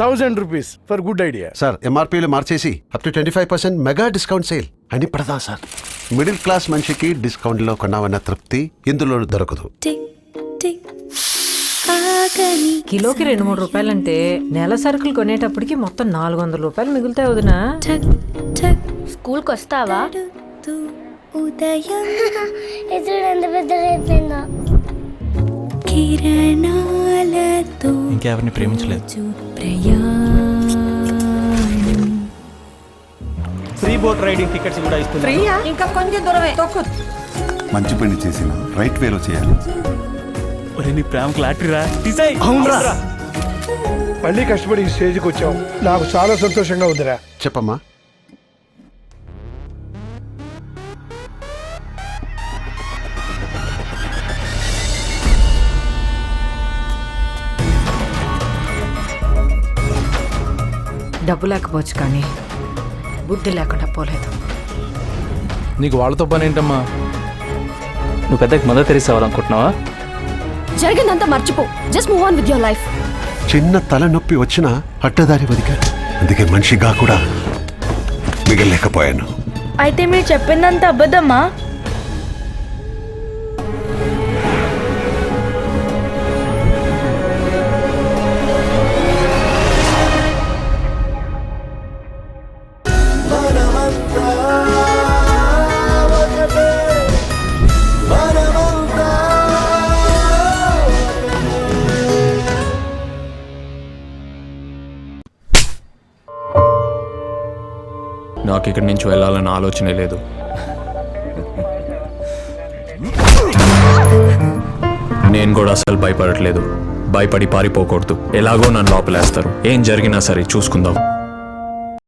1000 rupees for good idea. Sir ఎంఆర్పీలు మార్చేసి up to 25% mega discount sale అని పెడదాం సార్. మిడిల్ క్లాస్ మనిషికి డిస్కౌంట్లో కొన్నామన్న తృప్తి ఇందులో దొరకదు. కిలోకి 2-3 రూపాయలంటే నెల సరుకులు కొనేటప్పటికి మొత్తం 400 రూపాయలు మిగులుతాయి వదినా. స్కూల్కి వస్తావా? ఉదయం ఎంత పెద్ద అయిపోయిందా? కిరణాలతో ఇంకెవరిని ప్రేమించలేదు. ఫ్రీ బోట్ రైడింగ్ టికెట్స్ కూడా ఇస్తున్నారు. ఇంకా కొంచెం దూరమే తొక్కు. మంచి పని చేసిన రైట్ వేలో చేయాలి. ఒరే నీ ప్రేమకు లాటరీరా. డిసైడ్. అవునరా, మళ్ళీ కష్టపడి ఈ స్టేజ్కి వచ్చావు. నాకు చాలా సంతోషంగా ఉందిరా. చెప్పమ్మా. డబ్బు లేకపోవచ్చు కానీ బుద్ధి లేకుండా పోలేదు. నీకు వాళ్ళతో పని ఏంటమ్మా? నువ్వు పెద్దకి మదర్ తెరీసా అవ్వాలనుకుంటున్నావా? జరిగిందంతా మర్చిపో. Just move on with your life. చిన్న తలనొప్పి వచ్చినా అడ్డదారి బతికాను. అందుకే మనిషిగా కూడా మిగలేకపోయాను. అయితే మీరు చెప్పిందంత అబద్ధమా? నాకు ఇక్కడి నుంచి వెళ్ళాలన్న ఆలోచనే లేదు. నేను కూడా అసలు భయపడట్లేదు. భయపడి పారిపోకూడదు. ఎలాగో నన్ను లోపలేస్తారు. ఏం జరిగినా సరే చూసుకుందాం.